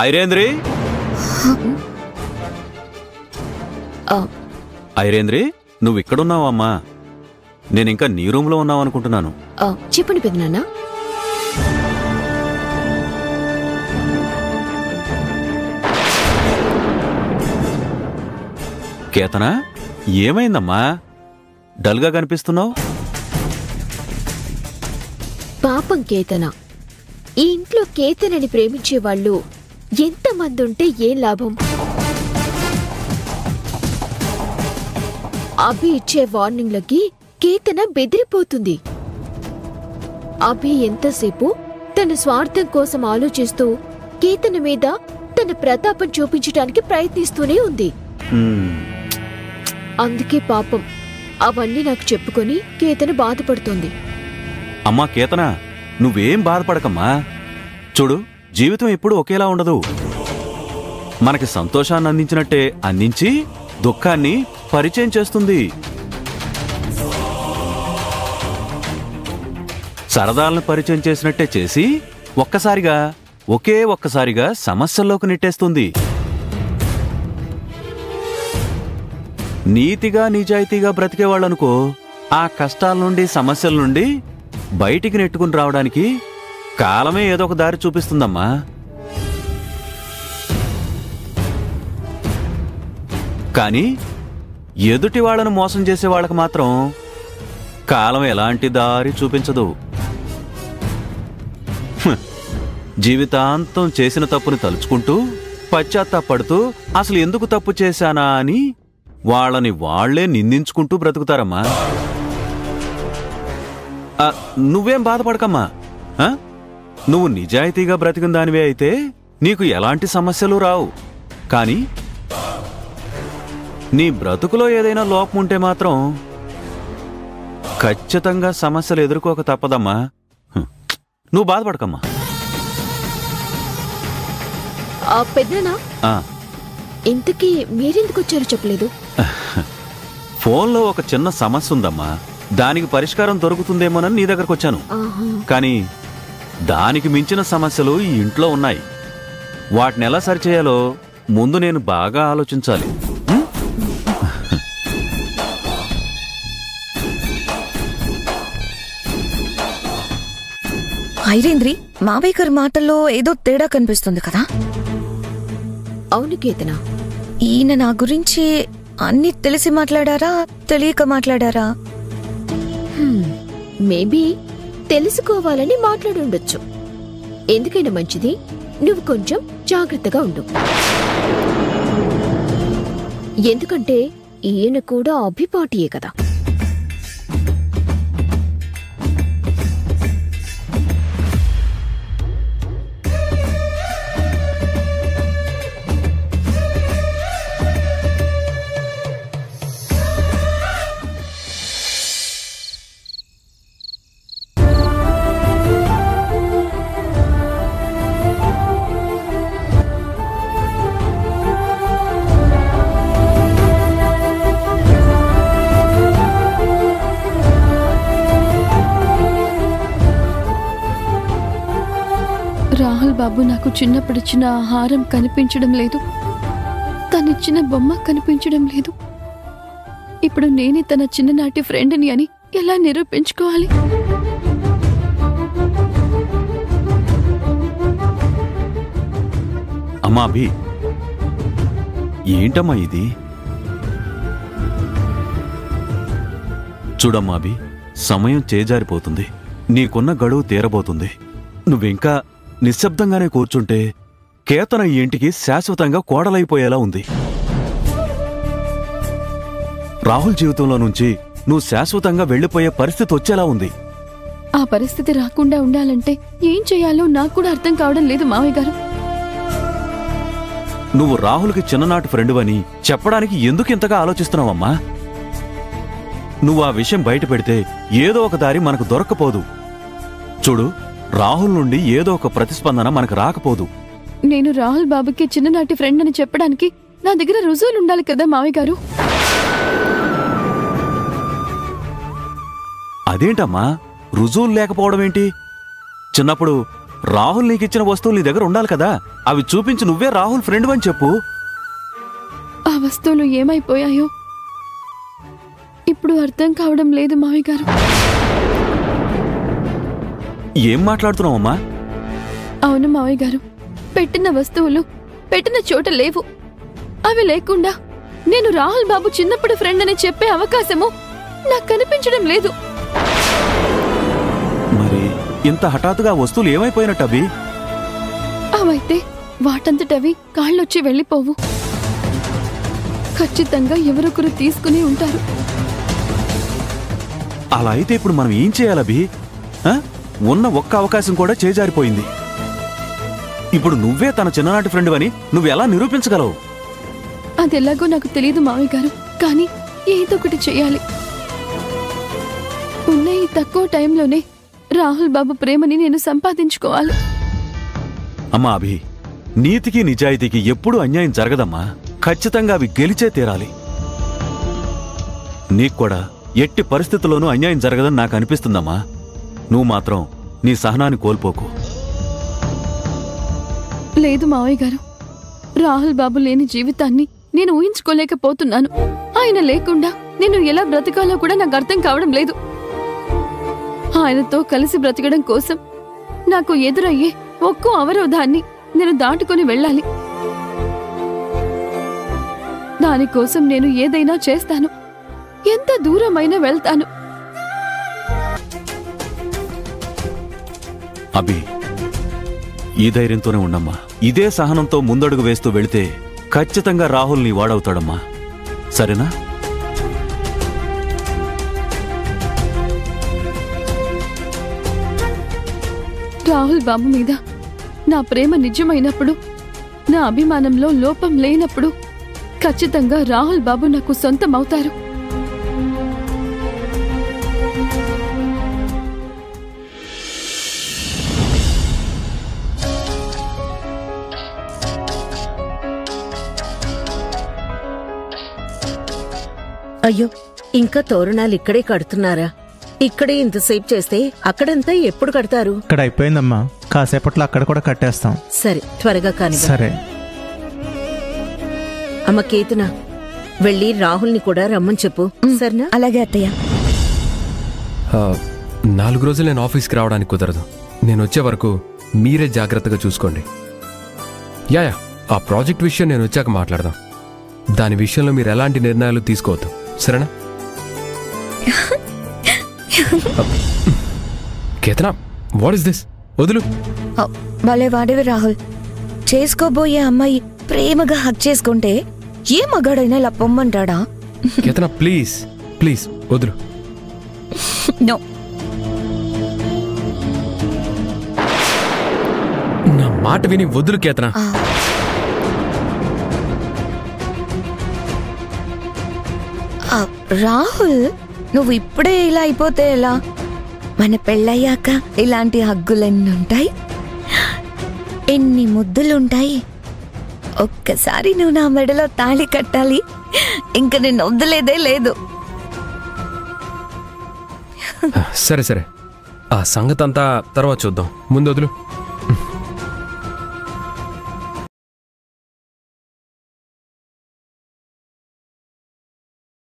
ఐరేంద్రి, ఐరేంద్రి, నువ్వు ఇక్కడున్నావమ్మా. నేనింకా నీ రూమ్లో ఉన్నావనుకుంటున్నాను. చెప్పండి పెద్దనాన్న. కేతనా, ఏమైందమ్మా? డల్గా కనిపిస్తున్నావు? పాపం కేతన. ఈ ఇంట్లో కేతనని ప్రేమించేవాళ్ళు ఎంతమంది ఉంటే ఏం లాభం? అభి ఇచ్చే వార్నింగ్లకి కేతన బెదిరిపోతుంది. అభి ఎంతసేపు తన స్వార్థం కోసం ఆలోచిస్తూ కేతన మీద తన ప్రతాపం చూపించడానికి ప్రయత్నిస్తూనే ఉంది. అందుకే పాపం అవన్నీ నాకు చెప్పుకొని కేతన బాధపడుతుంది. అమ్మా కేతన, నువ్వేం బాధపడకమ్మా. చూడు, జీవితం ఎప్పుడూ ఒకేలా ఉండదు. మనకి సంతోషాన్ని అందించినట్టే అందించి దుఃఖాన్ని పరిచయం చేస్తుంది. సరదాలను పరిచయం చేసినట్టే చేసి ఒక్కసారిగా సమస్యల్లోకి నెట్టేస్తుంది. నీతిగా నిజాయితీగా బ్రతికేవాళ్ళనుకో ఆ కష్టాల నుండి సమస్యల నుండి బయటికి నెట్టుకుని రావడానికి కాలమే ఏదో ఒక దారి చూపిస్తుందమ్మా. కానీ ఎదుటి వాళ్లను మోసం చేసే వాళ్ళకి మాత్రం కాలం ఎలాంటి దారి చూపించదు. జీవితాంతం చేసిన తప్పుని తలుచుకుంటూ పశ్చాత్తాపడుతూ అసలు ఎందుకు తప్పు చేశానా అని వాళ్ళని వాళ్లే నిందించుకుంటూ బ్రతుకుతారమ్మా. నువ్వేం బాధపడకమ్మా. నువ్వు నిజాయితీగా బ్రతికిన దానివే అయితే నీకు ఎలాంటి సమస్యలు రావు. కానీ నీ బ్రతుకులో ఏదైనా లోపం ఉంటే మాత్రం ఖచ్చితంగా సమస్యలు ఎదుర్కోక తప్పదమ్మా. నువ్వు బాధపడకమ్మా. పెద్దనా, ఇంతకీ మీరెందుకు వచ్చారో చెప్పలేదు? ఫోన్లో ఒక చిన్న సమస్య ఉందమ్మా. దానికి పరిష్కారం దొరుకుతుందేమోనని నీ దగ్గరకు వచ్చాను. కానీ దానికి మించిన సమస్యలు ఈ ఇంట్లో ఉన్నాయి. వాటిని ఎలా సరిచేయాలో ముందు నేను బాగా ఆలోచించాలి. ఐరేంద్రి, మావయ్య గారి మాటల్లో ఏదో తేడా కనిపిస్తుంది కదా? అవును కేతన. ఈయన నా గురించి అన్ని తెలిసి మాట్లాడారా, తెలియక మాట్లాడారా? మేబీ తెలుసుకోవాలని మాట్లాడుండొచ్చు. ఎందుకైనా మంచిది నువ్వు కొంచెం జాగ్రత్తగా ఉండు. ఎందుకంటే ఈయన కూడా అభిపాటియే కదా. రాహుల్ బాబు నాకు చిన్నప్పుడిచ్చిన ఆహారం కనిపించడం లేదు, తనిచ్చిన బొమ్మ కనిపించడం లేదు. ఇప్పుడు నేనే తన చిన్ననాటి ఫ్రెండ్ని అని ఎలా నిరూపించుకోవాలి? అమ్మా అభి, ఏంటమ్మా ఇది? చూడమ్మా అభి, సమయం చేజారిపోతుంది. నీకున్న గడువు తీరబోతుంది. నువ్వింకా నిశ్శబ్దంగానే కూర్చుంటే కేతన ఈ ఇంటికి శాశ్వతంగా కోడలైపోయేలా ఉంది. రాహుల్ జీవితంలో నుంచి నువ్వు శాశ్వతంగా వెళ్లిపోయే పరిస్థితి వచ్చేలా ఉంది. ఆ పరిస్థితి రాకుండా ఉండాలంటే ఏం చేయాలో నాకు కూడా అర్థం కావడం లేదు మావయ్య గారు. నువ్వు రాహుల్కి చిన్ననాటి ఫ్రెండువని చెప్పడానికి ఎందుకు ఇంతగా ఆలోచిస్తున్నావమ్మా? నువ్వు ఆ విషయం బయట పెడితే ఏదో ఒక దారి మనకు దొరక్కపోదు. చూడు, రాహుల్ నుండి ఏదో ఒక ప్రతిస్పందన మనకు రాకపోదు. నేను రాహుల్ బాబుకి చిన్ననాటి ఫ్రెండ్ అని చెప్పడానికి నా దగ్గర రుజువులు ఉండాలి కదా మావయ్య గారు. అదేంటమ్మా రుజువులు లేకపోవడం ఏంటి? చిన్నప్పుడు రాహుల్ నీకిచ్చిన వస్తువులు నీ దగ్గర ఉండాలి కదా, అవి చూపించి నువ్వే రాహుల్ ఫ్రెండ్ అని చెప్పు. ఆ వస్తువులు ఏమైపోయాయో ఇప్పుడు అర్థం కావడం లేదు మావయ్య గారు. ఏం మాట్లాడుతున్నావమ్మా? అవును మావయ్య గారు, పెట్టిన వస్తువులు పెట్టిన చోట లేవు. అవి లేకుండా నేను రాహుల్ బాబు చిన్నప్పుడు ఫ్రెండ్ అని చెప్పే అవకాశము నాకు కనిపించడం లేదు. మరి ఇంత హఠాత్తుగా వస్తువులు ఏమైపోయినట్టు అభి? అవైతే వాటంతటవి కాళ్ళొచ్చి వెళ్ళిపోవు. ఖచ్చితంగా ఎవరొకరు తీసుకుని ఉంటారు. అలా అయితే ఇప్పుడు మనం ఏం చేయాలభి? ఉన్న ఒక్క అవకాశం కూడా చేజారిపోయింది. ఇప్పుడు నువ్వే తన చిన్ననాటి ఫ్రెండ్ అని నువ్వెలా నిరూపించగలవు? అదెలాగో నాకు తెలియదు మావయ్య గారు, కానీ ఏదో ఒకటి చెయ్యాలి. ఉన్న ఈ తక్కువ టైంలోనే రాహుల్ బాబు ప్రేమని నేను సంపాదించుకోవాలి. అమ్మా అభి, నీతికి నిజాయితీకి ఎప్పుడూ అన్యాయం జరగదమ్మా. ఖచ్చితంగా అవి గెలిచే తీరాలి. నీకు కూడా ఎట్టి పరిస్థితుల్లోనూ అన్యాయం జరగదని నాకు అనిపిస్తుందమ్మా. నువ్వు మాత్రం నీ సహనాన్ని కోల్పోకు. లేదు మావయ్య గారు, రాహుల్ బాబు లేని జీవితాన్ని నేను ఊహించుకోలేకపోతున్నాను. ఆయన లేకుండా నేను ఎలా బ్రతకాలో కూడా నాకు అర్థం కావడం లేదు. ఆయనతో కలిసి బ్రతకడం కోసం నాకు ఎదురయ్యే ఒక్కో అవరోధాన్ని నేను దాటుకొని వెళ్ళాలి. దానికోసం నేను ఏదైనా చేస్తాను, ఎంత దూరమైనా వెళ్తాను. అభి, ఈ ధైర్యంతోనే ఉండమ్మా. ఇదే సహనంతో ముందడుగు వేస్తూ వెళితే ఖచ్చితంగా రాహుల్ నీ వాడవుతాడమ్మా. సరేనా? రాహుల్ బాబు మీద నా ప్రేమ నిజమైనప్పుడు, నా అభిమానంలో లోపం లేనప్పుడు ఖచ్చితంగా రాహుల్ బాబు నాకు సొంతమవుతారు. అయ్యో, ఇంకా తోరణాలు ఇక్కడే కడుతున్నారా? ఇక్కడే ఇంతసేపు చేస్తే అక్కడంతా ఎప్పుడు కడతారు? ఇక్కడ అయిపోయిందమ్మా, కాసేపట్లో అక్కడ కూడా కట్టేస్తాం. సరే, త్వరగా కాని. సరే అమ్మ కేతన, వెళ్ళి రాహుల్ని కూడా రమ్మని చెప్పు. సరేనా? అలాగే అత్తయ్య. 4 రోజులు నేను ఆఫీస్కి రావడానికి కుదరదు. నేను వచ్చే వరకు మీరే జాగ్రత్తగా చూసుకోండి. యా, ఆ ప్రాజెక్ట్ విషయం నేను వచ్చాక మాట్లాడదాం. దాని విషయంలో మీరు ఎలాంటి నిర్ణయాలు తీసుకోవద్దు, సరేనా? కేతనా, వాట్ ఇస్ దిస్? వదులు. భలే వాడివి రాహుల్. చేసుకోబోయే అమ్మాయి ప్రేమగా హక్ చేసుకుంటే ఏ మగాడైనా ఇలా పొమ్మంటాడా? కేతనా, ప్లీజ్ ప్లీజ్ వదులు. నో. నా మాట విని వదులు కేతనా. రాహుల్, నువ్వు ఇప్పుడే ఇలా అయిపోతే ఎలా? మన పెళ్ళయ్యాక ఇలాంటి హగ్గులెన్ని ఉంటాయి, ఎన్ని ముద్దులుంటాయి. ఒక్కసారి నువ్వు నా మెడలో తాళి కట్టాలి, ఇంక నేను వదిలేదే లేదు. సరే సరే, ఆ సంగతంతా తర్వాత చూద్దాం. ముందు వదులు.